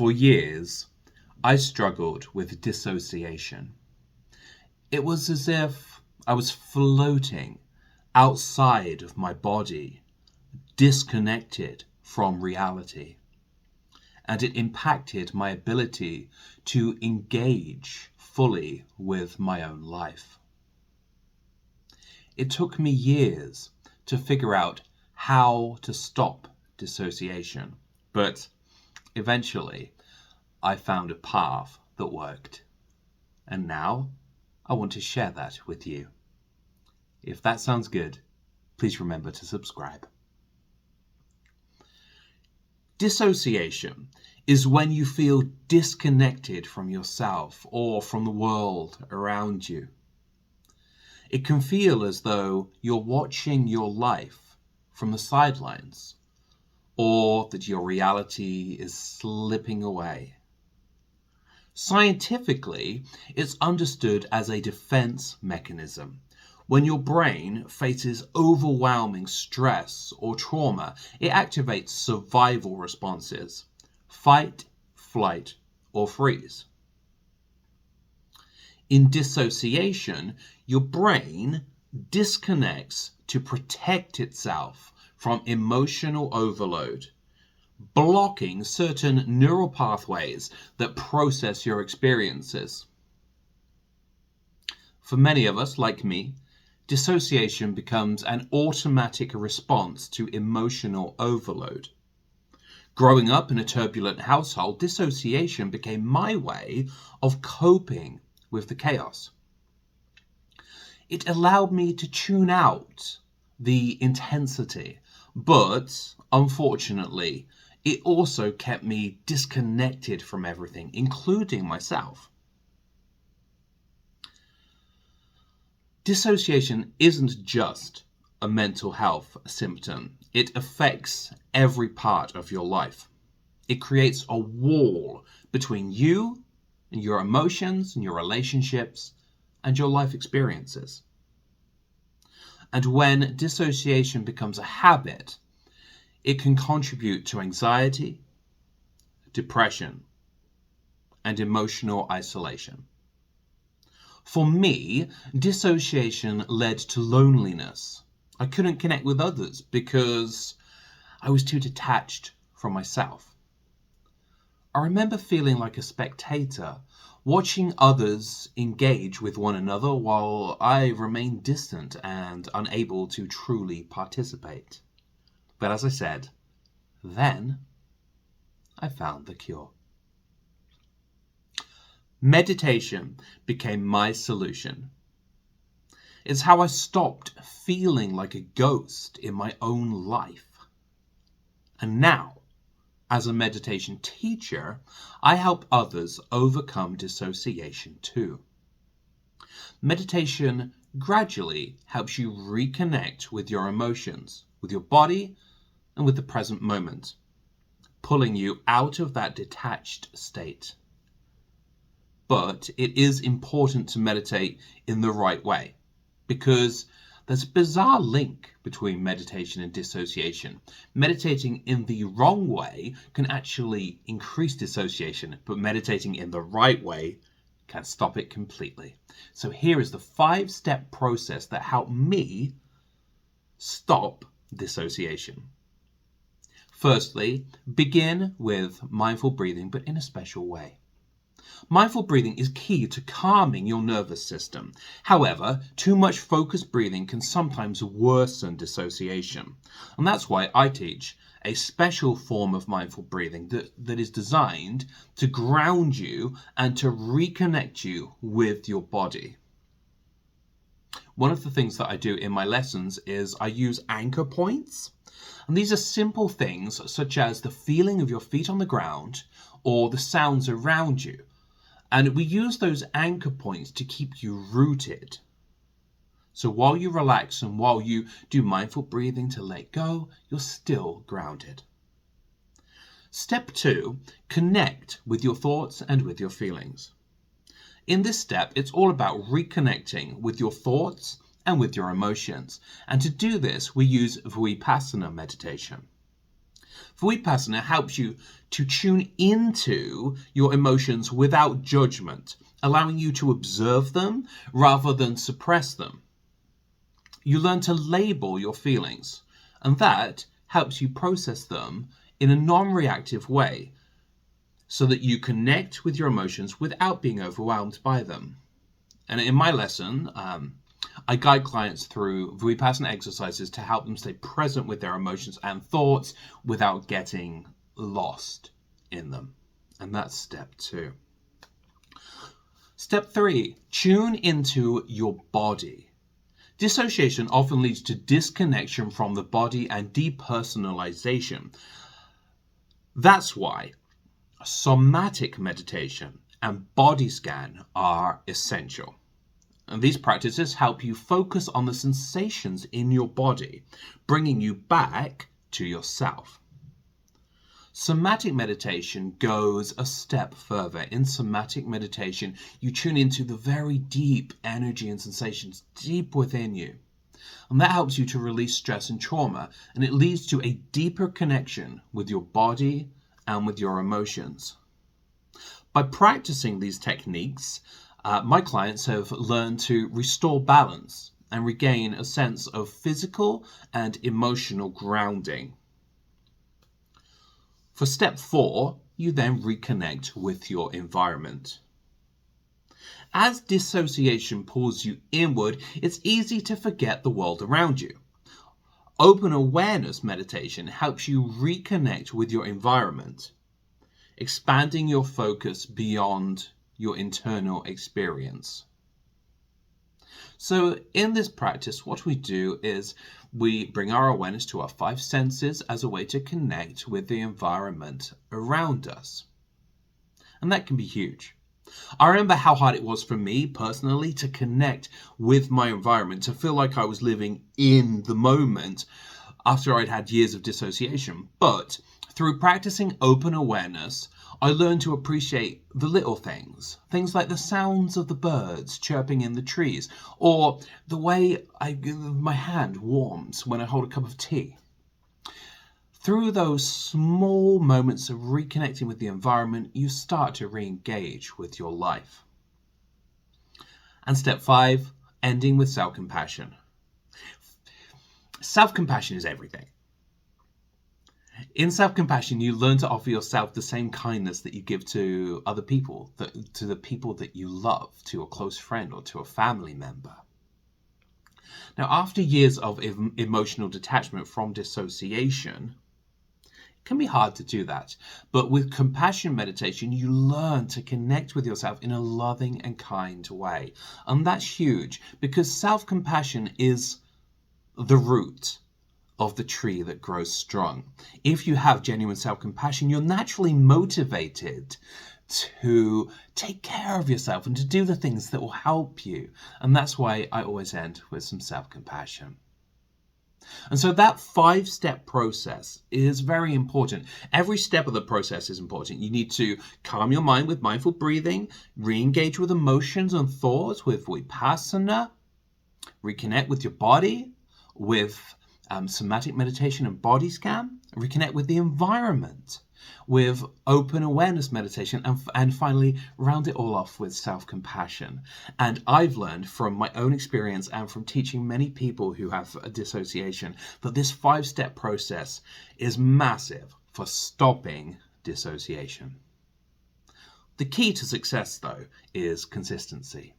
For years, I struggled with dissociation. It was as if I was floating outside of my body, disconnected from reality. And it impacted my ability to engage fully with my own life. It took me years to figure out how to stop dissociation, but eventually I found a path that worked. And now I want to share that with you. If that sounds good, please remember to subscribe. Dissociation is when you feel disconnected from yourself or from the world around you. It can feel as though you're watching your life from the sidelines, or that your reality is slipping away. Scientifically, it's understood as a defense mechanism. When your brain faces overwhelming stress or trauma, it activates survival responses: fight, flight, or freeze. In dissociation, your brain disconnects to protect itself from emotional overload, blocking certain neural pathways that process your experiences. For many of us, like me, dissociation becomes an automatic response to emotional overload. Growing up in a turbulent household, dissociation became my way of coping with the chaos. It allowed me to tune out the intensity, but unfortunately, it also kept me disconnected from everything, including myself. Dissociation isn't just a mental health symptom. It affects every part of your life. It creates a wall between you and your emotions and your relationships and your life experiences. And when dissociation becomes a habit, it can contribute to anxiety, depression, and emotional isolation. For me, dissociation led to loneliness. I couldn't connect with others because I was too detached from myself. I remember feeling like a spectator, watching others engage with one another while I remained distant and unable to truly participate. But as I said, then I found the cure. Meditation became my solution. It's how I stopped feeling like a ghost in my own life. And now, as a meditation teacher, I help others overcome dissociation too. Meditation gradually helps you reconnect with your emotions, with your body, and with the present moment, pulling you out of that detached state. But it is important to meditate in the right way, because there's a bizarre link between meditation and dissociation. Meditating in the wrong way can actually increase dissociation, but meditating in the right way can stop it completely. So here is the 5-step process that helped me stop dissociation. Firstly, begin with mindful breathing, but in a special way. Mindful breathing is key to calming your nervous system. However, too much focused breathing can sometimes worsen dissociation. And that's why I teach a special form of mindful breathing that is designed to ground you and to reconnect you with your body. One of the things that I do in my lessons is I use anchor points. And these are simple things such as the feeling of your feet on the ground or the sounds around you. And we use those anchor points to keep you rooted. So while you relax and while you do mindful breathing to let go, you're still grounded. Step 2, connect with your thoughts and with your feelings. In this step, it's all about reconnecting with your thoughts and with your emotions. And to do this, we use Vipassana meditation. Vipassana helps you to tune into your emotions without judgment, allowing you to observe them rather than suppress them. You learn to label your feelings, and that helps you process them in a non-reactive way so that you connect with your emotions without being overwhelmed by them. And in my lesson, I guide clients through Vipassana exercises to help them stay present with their emotions and thoughts without getting lost in them. And that's step 2. Step 3, tune into your body. Dissociation often leads to disconnection from the body and depersonalization. That's why somatic meditation and body scan are essential. And these practices help you focus on the sensations in your body, bringing you back to yourself. Somatic meditation goes a step further. In somatic meditation, you tune into the very deep energy and sensations deep within you. And that helps you to release stress and trauma, and it leads to a deeper connection with your body and with your emotions. By practicing these techniques, my clients have learned to restore balance and regain a sense of physical and emotional grounding. For step 4, you then reconnect with your environment. As dissociation pulls you inward, it's easy to forget the world around you. Open awareness meditation helps you reconnect with your environment, expanding your focus beyond your internal experience. So in this practice, what we do is we bring our awareness to our 5 senses as a way to connect with the environment around us. And that can be huge. I remember how hard it was for me personally to connect with my environment, to feel like I was living in the moment after I'd had years of dissociation. But through practicing open awareness, I learned to appreciate the little things like the sounds of the birds chirping in the trees, or the way my hand warms when I hold a cup of tea. Through those small moments of reconnecting with the environment, you start to re-engage with your life. And step 5, ending with self-compassion. Self-compassion is everything. In self-compassion, you learn to offer yourself the same kindness that you give to other people, to the people that you love, to a close friend or to a family member. Now, after years of emotional detachment from dissociation, it can be hard to do that. But with compassion meditation, you learn to connect with yourself in a loving and kind way. And that's huge because self-compassion is the root of the tree that grows strong. If you have genuine self-compassion, you're naturally motivated to take care of yourself and to do the things that will help you. And that's why I always end with some self-compassion. And so that 5-step process is very important. Every step of the process is important. You need to calm your mind with mindful breathing, re-engage with emotions and thoughts with Vipassana, reconnect with your body with somatic meditation and body scan, reconnect with the environment with open awareness meditation, and finally round it all off with self-compassion. And I've learned from my own experience and from teaching many people who have a dissociation that this 5-step process is massive for stopping dissociation. The key to success, though, is consistency.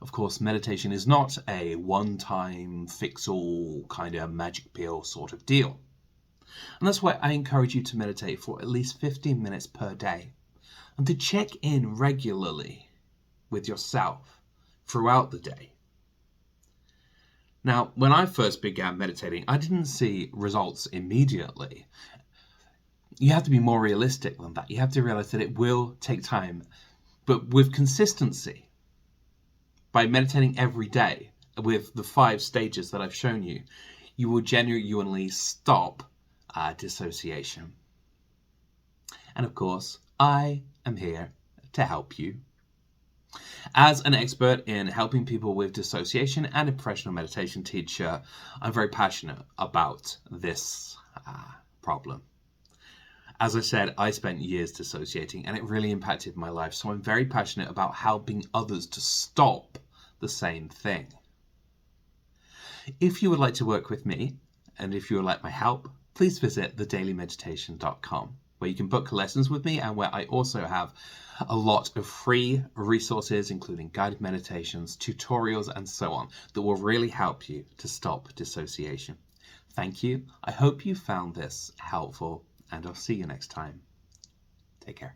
Of course, meditation is not a one-time fix-all kind of magic pill sort of deal. And that's why I encourage you to meditate for at least 15 minutes per day and to check in regularly with yourself throughout the day. Now, when I first began meditating, I didn't see results immediately. You have to be more realistic than that. You have to realize that it will take time. But with consistency, by meditating every day with the 5 stages that I've shown you, you will genuinely stop dissociation. And of course, I am here to help you. As an expert in helping people with dissociation and a professional meditation teacher, I'm very passionate about this problem. As I said, I spent years dissociating and it really impacted my life. So I'm very passionate about helping others to stop the same thing. If you would like to work with me, and if you would like my help, please visit thedailymeditation.com, where you can book lessons with me and where I also have a lot of free resources, including guided meditations, tutorials, and so on, that will really help you to stop dissociation. Thank you. I hope you found this helpful, and I'll see you next time. Take care.